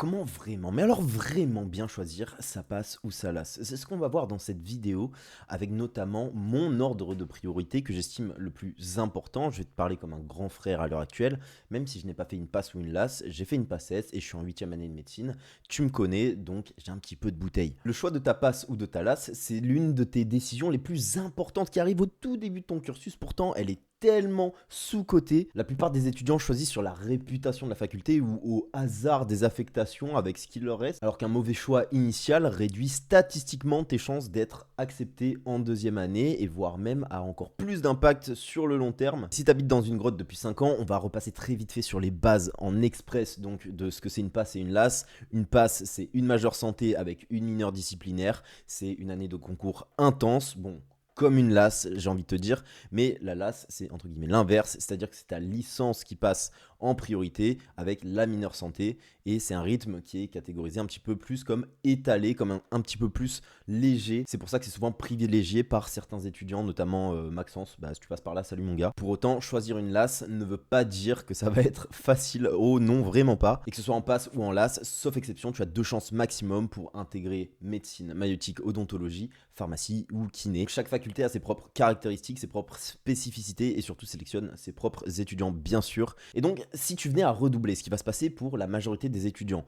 Comment vraiment, mais alors vraiment bien choisir sa passe ou sa lasse? C'est ce qu'on va voir dans cette vidéo avec notamment mon ordre de priorité que j'estime le plus important. Je vais te parler comme un grand frère à l'heure actuelle, même si je n'ai pas fait une passe ou une lasse, j'ai fait une passesse et je suis en 8e année de médecine. Tu me connais, donc j'ai un petit peu de bouteille. Le choix de ta passe ou de ta lasse, c'est l'une de tes décisions les plus importantes qui arrivent au tout début de ton cursus. Pourtant, elle est tellement sous-coté. La plupart des étudiants choisissent sur la réputation de la faculté ou au hasard des affectations avec ce qu'il leur reste, alors qu'un mauvais choix initial réduit statistiquement tes chances d'être accepté en 2e année et voire même a encore plus d'impact sur le long terme. Si tu habites dans une grotte depuis 5 ans, on va repasser très vite fait sur les bases en express donc de ce que c'est une passe et une lasse. Une passe, c'est une majeure santé avec une mineure disciplinaire, c'est une année de concours intense. Bon, comme une lasse, j'ai envie de te dire, mais la lasse, c'est entre guillemets l'inverse, c'est-à-dire que c'est ta licence qui passe en priorité avec la mineure santé, et c'est un rythme qui est catégorisé un petit peu plus comme étalé, comme un petit peu plus léger. C'est pour ça que c'est souvent privilégié par certains étudiants, notamment Maxence. Bah, si tu passes par là, salut mon gars. Pour autant, choisir une lasse ne veut pas dire que ça va être facile. Oh non, vraiment pas. Et que ce soit en passe ou en lasse, sauf exception, tu as 2 chances maximum pour intégrer médecine, maïeutique, odontologie, pharmacie ou kiné. Chaque faculté a ses propres caractéristiques, ses propres spécificités et surtout sélectionne ses propres étudiants, bien sûr. Et donc, si tu venais à redoubler, ce qui va se passer pour la majorité des étudiants,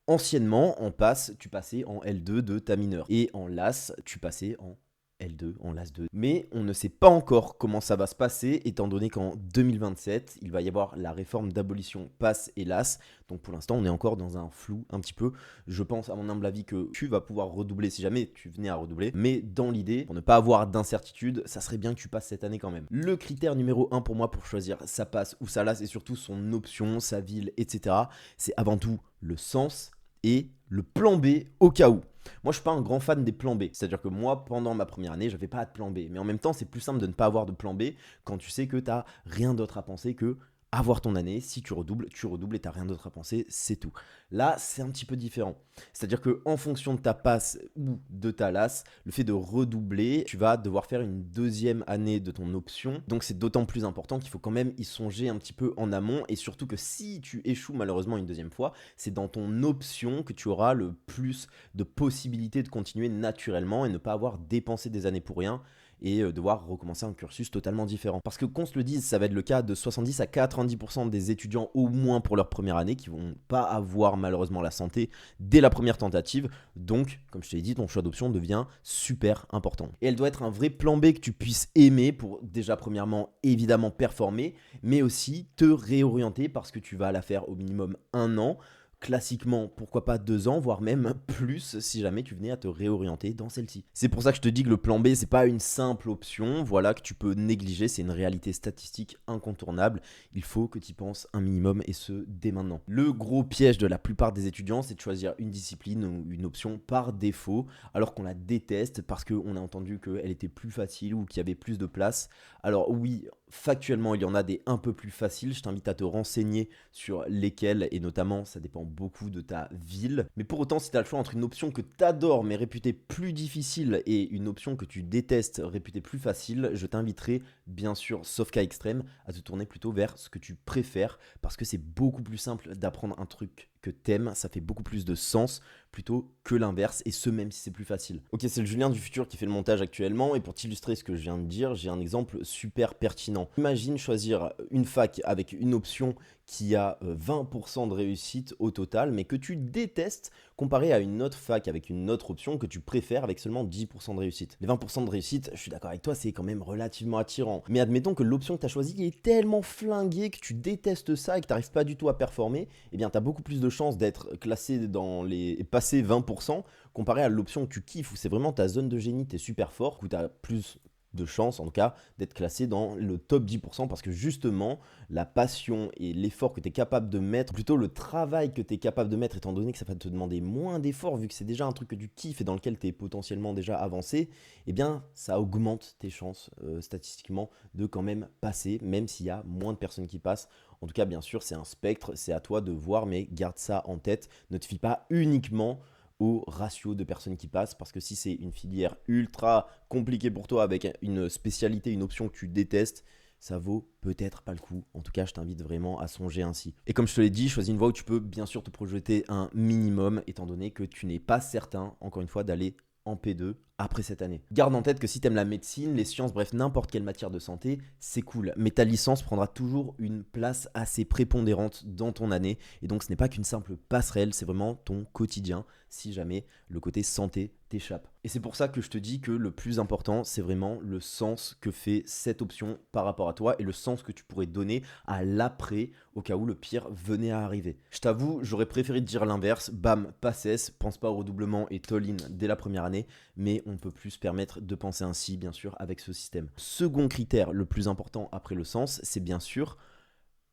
anciennement, en passe, tu passais en L2 de ta mineure. Et en LAS, tu passais en L2, en LAS 2. Mais on ne sait pas encore comment ça va se passer, étant donné qu'en 2027, il va y avoir la réforme d'abolition passe et LAS. Donc pour l'instant, on est encore dans un flou un petit peu. Je pense, à mon humble avis, que tu vas pouvoir redoubler si jamais tu venais à redoubler. Mais dans l'idée, pour ne pas avoir d'incertitude, ça serait bien que tu passes cette année quand même. Le critère numéro 1 pour moi pour choisir sa passe ou sa LAS et surtout son option, sa ville, etc., c'est avant tout le sens et le plan B au cas où. Moi, je suis pas un grand fan des plans B. C'est-à-dire que moi, pendant ma première année, je n'avais pas de plan B. Mais en même temps, c'est plus simple de ne pas avoir de plan B quand tu sais que tu n'as rien d'autre à penser que avoir ton année. Si tu redoubles et tu n'as rien d'autre à penser, c'est tout. Là, c'est un petit peu différent. C'est-à-dire que en fonction de ta passe ou de ta LAS, le fait de redoubler, tu vas devoir faire une 2e année de ton option. Donc c'est d'autant plus important qu'il faut quand même y songer un petit peu en amont. Et surtout que si tu échoues malheureusement une 2e fois, c'est dans ton option que tu auras le plus de possibilités de continuer naturellement et ne pas avoir dépensé des années pour rien et devoir recommencer un cursus totalement différent. Parce que qu'on se le dise, ça va être le cas de 70 à 90% des étudiants au moins pour leur première année qui vont pas avoir malheureusement la santé dès la première tentative. Donc, comme je t'ai dit, ton choix d'option devient super important. Et elle doit être un vrai plan B que tu puisses aimer pour déjà premièrement évidemment performer, mais aussi te réorienter parce que tu vas la faire au minimum 1 an. Classiquement, pourquoi pas 2 ans, voire même plus si jamais tu venais à te réorienter dans celle-ci. C'est pour ça que je te dis que le plan B, c'est pas une simple option, voilà, que tu peux négliger, c'est une réalité statistique incontournable. Il faut que tu y penses un minimum et ce, dès maintenant. Le gros piège de la plupart des étudiants, c'est de choisir une discipline ou une option par défaut, alors qu'on la déteste parce qu'on a entendu qu'elle était plus facile ou qu'il y avait plus de place. Alors oui, factuellement, il y en a des un peu plus faciles. Je t'invite à te renseigner sur lesquelles, et notamment, ça dépend beaucoup de ta ville. Mais pour autant, si tu as le choix entre une option que tu adores mais réputée plus difficile et une option que tu détestes réputée plus facile, je t'inviterai, bien sûr, sauf cas extrême, à te tourner plutôt vers ce que tu préfères parce que c'est beaucoup plus simple d'apprendre un truc que t'aimes, ça fait beaucoup plus de sens plutôt que l'inverse, et ce même si c'est plus facile. Ok, c'est le Julien du futur qui fait le montage actuellement, et pour t'illustrer ce que je viens de dire, j'ai un exemple super pertinent. Imagine choisir une fac avec une option qui a 20% de réussite au total, mais que tu détestes comparé à une autre fac avec une autre option que tu préfères avec seulement 10% de réussite. Les 20% de réussite, je suis d'accord avec toi, c'est quand même relativement attirant. Mais admettons que l'option que tu as choisie est tellement flinguée que tu détestes ça et que tu n'arrives pas du tout à performer, eh bien tu as beaucoup plus de chances d'être classé dans les passer 20% comparé à l'option que tu kiffes où c'est vraiment ta zone de génie, tu es super fort, où tu as plus de chances en tout cas d'être classé dans le top 10% parce que justement la passion et l'effort que tu es capable de mettre, plutôt le travail que tu es capable de mettre étant donné que ça va te demander moins d'efforts vu que c'est déjà un truc que tu kiffes et dans lequel tu es potentiellement déjà avancé, eh bien ça augmente tes chances statistiquement de quand même passer même s'il y a moins de personnes qui passent. En tout cas bien sûr c'est un spectre, c'est à toi de voir mais garde ça en tête, ne te fie pas uniquement au ratio de personnes qui passent parce que si c'est une filière ultra compliquée pour toi avec une spécialité, une option que tu détestes, ça vaut peut-être pas le coup. En tout cas, je t'invite vraiment à songer ainsi. Et comme je te l'ai dit, choisis une voie où tu peux bien sûr te projeter un minimum, étant donné que tu n'es pas certain, encore une fois, d'aller en P2 après cette année. Garde en tête que si tu aimes la médecine, les sciences, bref, n'importe quelle matière de santé, c'est cool. Mais ta licence prendra toujours une place assez prépondérante dans ton année. Et donc, ce n'est pas qu'une simple passerelle, c'est vraiment ton quotidien si jamais le côté santé t'échappe. Et c'est pour ça que je te dis que le plus important, c'est vraiment le sens que fait cette option par rapport à toi et le sens que tu pourrais donner à l'après au cas où le pire venait à arriver. Je t'avoue, j'aurais préféré te dire l'inverse, bam, passe S, pense pas au redoublement et all-in dès la première année, mais on ne peut plus se permettre de penser ainsi, bien sûr, avec ce système. Second critère le plus important après le sens, c'est bien sûr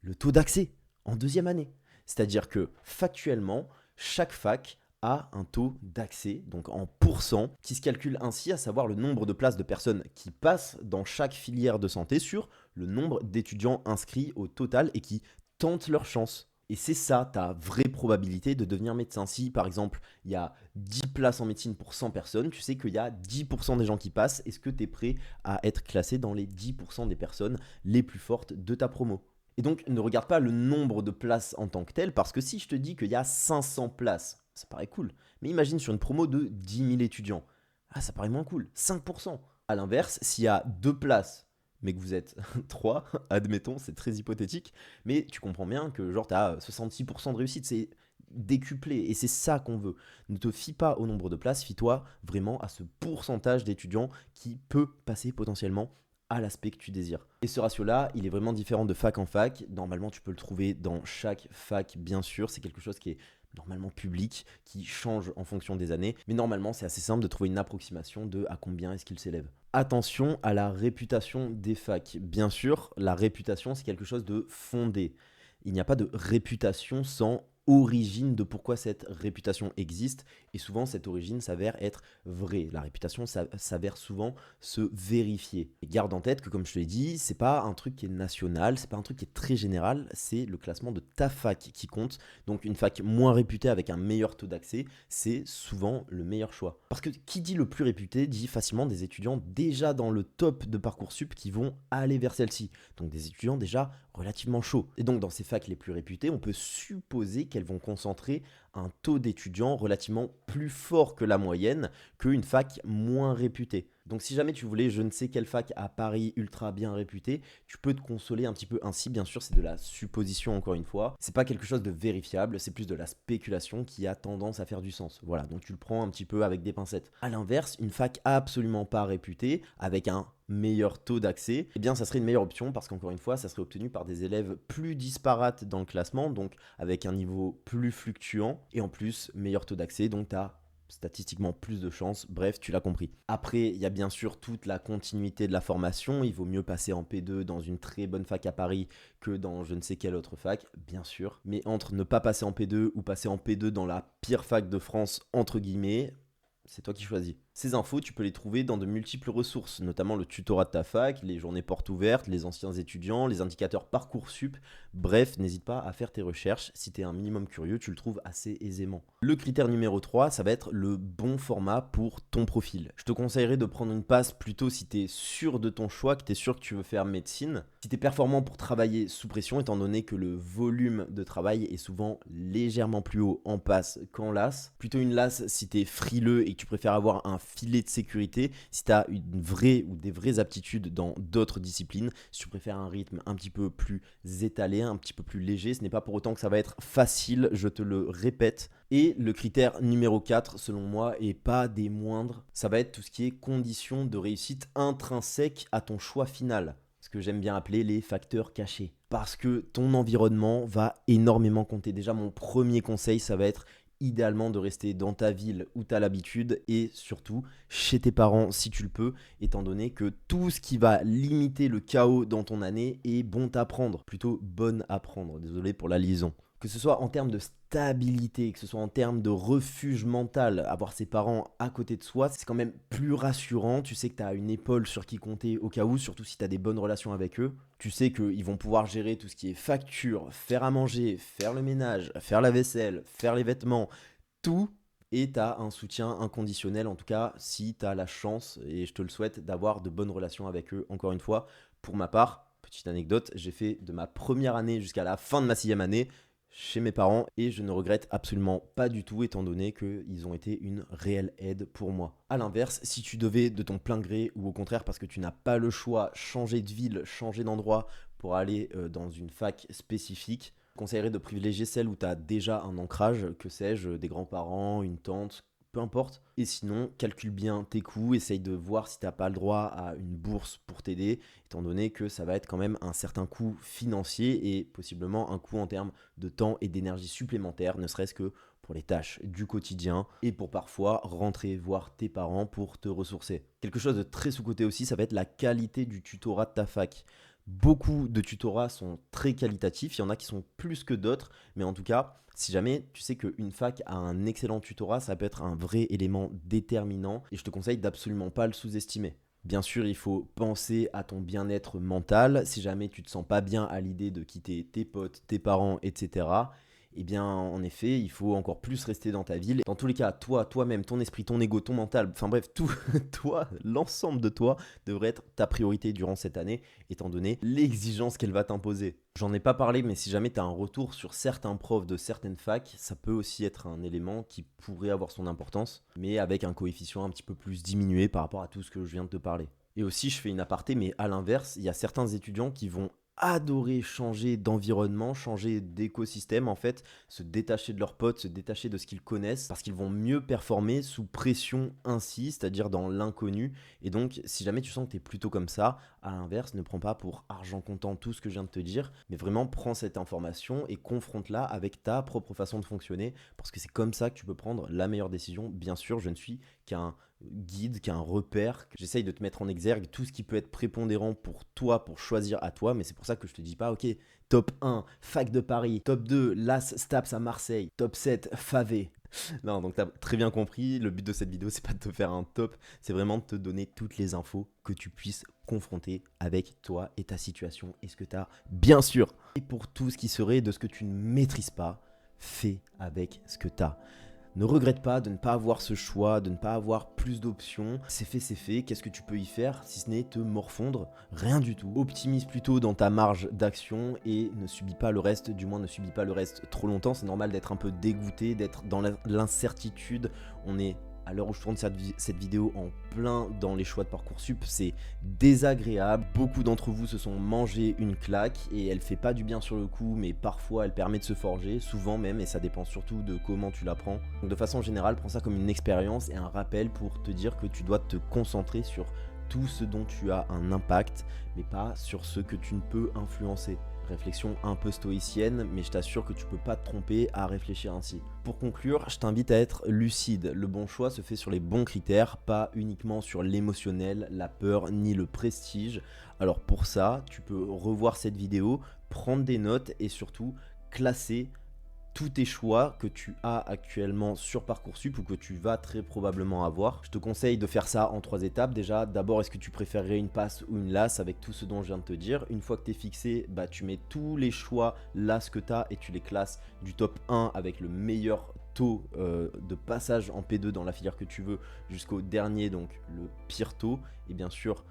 le taux d'accès en deuxième année. C'est-à-dire que factuellement, chaque fac a un taux d'accès, donc en pourcent, qui se calcule ainsi, à savoir le nombre de places de personnes qui passent dans chaque filière de santé sur le nombre d'étudiants inscrits au total et qui tentent leur chance. Et c'est ça ta vraie probabilité de devenir médecin. Si par exemple il y a 10 places en médecine pour 100 personnes, tu sais qu'il y a 10% des gens qui passent. Est-ce que tu es prêt à être classé dans les 10% des personnes les plus fortes de ta promo? Et donc, ne regarde pas le nombre de places en tant que tel, parce que si je te dis qu'il y a 500 places, ça paraît cool. Mais imagine sur une promo de 10 000 étudiants. Ah, ça paraît moins cool. 5%. À l'inverse, s'il y a 2 places, mais que vous êtes 3, admettons, c'est très hypothétique, mais tu comprends bien que genre tu as 66% de réussite, c'est décuplé, et c'est ça qu'on veut. Ne te fie pas au nombre de places, fie-toi vraiment à ce pourcentage d'étudiants qui peut passer potentiellement à l'aspect que tu désires. Et ce ratio-là, il est vraiment différent de fac en fac. Normalement, tu peux le trouver dans chaque fac, bien sûr. C'est quelque chose qui est normalement public, qui change en fonction des années. Mais normalement, c'est assez simple de trouver une approximation de à combien est-ce qu'il s'élève. Attention à la réputation des facs. Bien sûr, la réputation, c'est quelque chose de fondé. Il n'y a pas de réputation sans origine de pourquoi cette réputation existe, et souvent cette origine s'avère être vraie. La réputation s'avère souvent se vérifier. Et garde en tête que, comme je te l'ai dit, c'est pas un truc qui est national, c'est pas un truc qui est très général, c'est le classement de ta fac qui compte. Donc une fac moins réputée avec un meilleur taux d'accès, c'est souvent le meilleur choix. Parce que qui dit le plus réputé dit facilement des étudiants déjà dans le top de Parcoursup qui vont aller vers celle-ci. Donc des étudiants déjà relativement chauds. Et donc dans ces facs les plus réputées, on peut supposer qu'elles vont concentrer un taux d'étudiants relativement plus fort que la moyenne qu'une fac moins réputée. Donc si jamais tu voulais je ne sais quelle fac à Paris ultra bien réputée, tu peux te consoler un petit peu ainsi. Bien sûr, c'est de la supposition encore une fois. C'est pas quelque chose de vérifiable, c'est plus de la spéculation qui a tendance à faire du sens. Voilà, donc tu le prends un petit peu avec des pincettes. À l'inverse, une fac absolument pas réputée, avec un meilleur taux d'accès, eh bien ça serait une meilleure option parce qu'encore une fois, ça serait obtenu par des élèves plus disparates dans le classement, donc avec un niveau plus fluctuant et en plus meilleur taux d'accès, donc tu as statistiquement plus de chances, bref, tu l'as compris. Après, il y a bien sûr toute la continuité de la formation, il vaut mieux passer en P2 dans une très bonne fac à Paris que dans je ne sais quelle autre fac, bien sûr. Mais entre ne pas passer en P2 ou passer en P2 dans la pire fac de France, entre guillemets, c'est toi qui choisis. Ces infos, tu peux les trouver dans de multiples ressources, notamment le tutorat de ta fac, les journées portes ouvertes, les anciens étudiants, les indicateurs Parcoursup. Bref, n'hésite pas à faire tes recherches. Si tu es un minimum curieux, tu le trouves assez aisément. Le critère numéro 3, ça va être le bon format pour ton profil. Je te conseillerais de prendre une passe plutôt si tu es sûr de ton choix, que tu es sûr que tu veux faire médecine. Si tu es performant pour travailler sous pression, étant donné que le volume de travail est souvent légèrement plus haut en passe qu'en LAS. Plutôt une LAS si tu es frileux et que tu préfères avoir un filet de sécurité, si tu as une vraie ou des vraies aptitudes dans d'autres disciplines, si tu préfères un rythme un petit peu plus étalé, un petit peu plus léger, ce n'est pas pour autant que ça va être facile, je te le répète. Et le critère numéro 4, selon moi, et pas des moindres, ça va être tout ce qui est conditions de réussite intrinsèques à ton choix final. Ce que j'aime bien appeler les facteurs cachés. Parce que ton environnement va énormément compter. Déjà, mon premier conseil, ça va être idéalement de rester dans ta ville où tu as l'habitude et surtout chez tes parents si tu le peux, étant donné que tout ce qui va limiter le chaos dans ton année est bon à prendre, plutôt bonne à prendre, désolé pour la liaison. Que ce soit en termes de stabilité, que ce soit en termes de refuge mental, avoir ses parents à côté de soi, c'est quand même plus rassurant. Tu sais que tu as une épaule sur qui compter au cas où, surtout si tu as des bonnes relations avec eux. Tu sais qu'ils vont pouvoir gérer tout ce qui est facture, faire à manger, faire le ménage, faire la vaisselle, faire les vêtements, tout. Et tu as un soutien inconditionnel, en tout cas si tu as la chance, et je te le souhaite, d'avoir de bonnes relations avec eux. Encore une fois, pour ma part, Petite anecdote, j'ai fait de ma première année jusqu'à la fin de ma 6e année chez mes parents et je ne regrette absolument pas du tout étant donné qu'ils ont été une réelle aide pour moi. A l'inverse, si tu devais de ton plein gré ou au contraire parce que tu n'as pas le choix changer de ville, changer d'endroit pour aller dans une fac spécifique, je conseillerais de privilégier celle où tu as déjà un ancrage, que sais-je, des grands-parents, une tante, peu importe. Et sinon, calcule bien tes coûts, essaye de voir si tu n'as pas le droit à une bourse pour t'aider, étant donné que ça va être quand même un certain coût financier et possiblement un coût en termes de temps et d'énergie supplémentaire, ne serait-ce que pour les tâches du quotidien et pour parfois rentrer voir tes parents pour te ressourcer. Quelque chose de très sous-coté aussi, ça va être la qualité du tutorat de ta fac. Beaucoup de tutorats sont très qualitatifs, il y en a qui sont plus que d'autres, mais en tout cas, si jamais tu sais qu'une fac a un excellent tutorat, ça peut être un vrai élément déterminant et je te conseille d'absolument pas le sous-estimer. Bien sûr, il faut penser à ton bien-être mental. Si jamais tu te sens pas bien à l'idée de quitter tes potes, tes parents, etc., eh bien, en effet, il faut encore plus rester dans ta ville. Dans tous les cas, toi, toi-même, ton esprit, ton ego, ton mental, enfin bref, tout, toi, l'ensemble de toi devrait être ta priorité durant cette année, étant donné l'exigence qu'elle va t'imposer. J'en ai pas parlé, mais si jamais tu as un retour sur certains profs de certaines facs, ça peut aussi être un élément qui pourrait avoir son importance, mais avec un coefficient un petit peu plus diminué par rapport à tout ce que je viens de te parler. Et aussi, je fais une aparté, mais à l'inverse, il y a certains étudiants qui vont adorer changer d'environnement, changer d'écosystème en fait, se détacher de leurs potes, se détacher de ce qu'ils connaissent parce qu'ils vont mieux performer sous pression ainsi, c'est-à-dire dans l'inconnu. Et donc si jamais tu sens que tu es plutôt comme ça, à l'inverse, ne prends pas pour argent comptant tout ce que je viens de te dire, mais vraiment prends cette information et confronte-la avec ta propre façon de fonctionner parce que c'est comme ça que tu peux prendre la meilleure décision. Bien sûr, je ne suis qu'un guide, qu'un repère, que j'essaye de te mettre en exergue tout ce qui peut être prépondérant pour toi, pour choisir à toi, mais c'est pour ça que je te dis pas, ok, top 1, fac de Paris, top 2, LAS Staps à Marseille, top 7, Favé. Non, donc tu as très bien compris, le but de cette vidéo, c'est pas de te faire un top, c'est vraiment de te donner toutes les infos que tu puisses confronter avec toi et ta situation et ce que tu as, bien sûr. Et pour tout ce qui serait de ce que tu ne maîtrises pas, fais avec ce que tu as. Ne regrette pas de ne pas avoir ce choix, de ne pas avoir plus d'options. C'est fait, c'est fait. Qu'est-ce que tu peux y faire si ce n'est te morfondre? Rien du tout. Optimise plutôt dans ta marge d'action et ne subis pas le reste, du moins ne subis pas le reste trop longtemps. C'est normal d'être un peu dégoûté, d'être dans l'incertitude. On est à l'heure où je tourne cette vidéo en plein dans les choix de Parcoursup, c'est désagréable. Beaucoup d'entre vous se sont mangé une claque et elle fait pas du bien sur le coup, mais parfois elle permet de se forger, souvent même, et ça dépend surtout de comment tu la prends. Donc de façon générale, prends ça comme une expérience et un rappel pour te dire que tu dois te concentrer sur tout ce dont tu as un impact, mais pas sur ce que tu ne peux influencer. Réflexion un peu stoïcienne, mais je t'assure que tu peux pas te tromper à réfléchir ainsi. Pour conclure, je t'invite à être lucide. Le bon choix se fait sur les bons critères, pas uniquement sur l'émotionnel, la peur ni le prestige. Alors pour ça, tu peux revoir cette vidéo, prendre des notes et surtout classer tous tes choix que tu as actuellement sur Parcoursup ou que tu vas très probablement avoir. Je te conseille de faire ça en 3 étapes. Déjà, d'abord, est-ce que tu préférerais une passe ou une LAS avec tout ce dont je viens de te dire? Une fois que tu es fixé, bah, tu mets tous les choix LAS que tu as et tu les classes du top 1 avec le meilleur taux de passage en P2 dans la filière que tu veux jusqu'au dernier, donc le pire taux. Et bien sûr,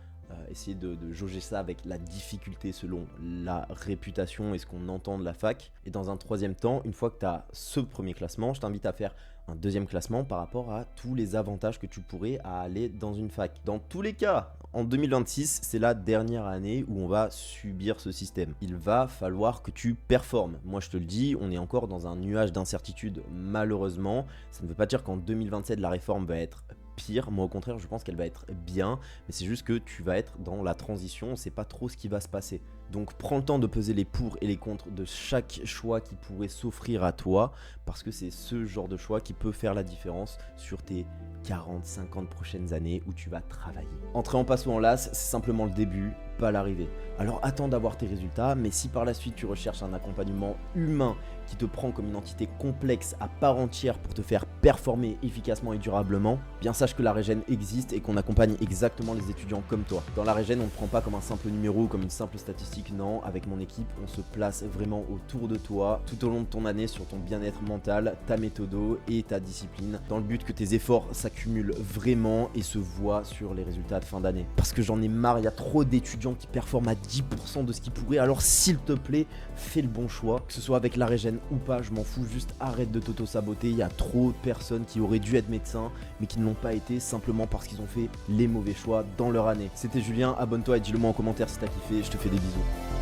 essayer de jauger ça avec la difficulté selon la réputation et ce qu'on entend de la fac. Et dans un troisième temps, une fois que tu as ce premier classement, je t'invite à faire un deuxième classement par rapport à tous les avantages que tu pourrais à aller dans une fac. Dans tous les cas, en 2026, c'est la dernière année où on va subir ce système. Il va falloir que tu performes. Moi, je te le dis, on est encore dans un nuage d'incertitude, malheureusement. Ça ne veut pas dire qu'en 2027, la réforme va être pire. Moi, au contraire, je pense qu'elle va être bien, mais c'est juste que tu vas être dans la transition, on ne sait pas trop ce qui va se passer. Donc prends le temps de peser les pour et les contre de chaque choix qui pourrait s'offrir à toi, parce que c'est ce genre de choix qui peut faire la différence sur tes 40-50 prochaines années où tu vas travailler. Entrer en passe ou en LAS, c'est simplement le début, pas l'arrivée. Alors attends d'avoir tes résultats, mais si par la suite tu recherches un accompagnement humain qui te prend comme une entité complexe à part entière pour te faire performer efficacement et durablement, bien sache que la Régène existe et qu'on accompagne exactement les étudiants comme toi. Dans la Régène, on ne te prend pas comme un simple numéro ou comme une simple statistique. politique, non. Avec mon équipe, on se place vraiment autour de toi tout au long de ton année sur ton bien-être mental, ta méthodo et ta discipline, dans le but que tes efforts s'accumulent vraiment et se voient sur les résultats de fin d'année. Parce que j'en ai marre, il y a trop d'étudiants qui performent à 10% de ce qu'ils pourraient, alors s'il te plaît, fais le bon choix, que ce soit avec la régène ou pas, je m'en fous, juste arrête de t'auto-saboter. Il y a trop de personnes qui auraient dû être médecins mais qui ne l'ont pas été simplement parce qu'ils ont fait les mauvais choix dans leur année. C'était Julien, abonne-toi et dis-le moi en commentaire si t'as kiffé, je te fais des bisous.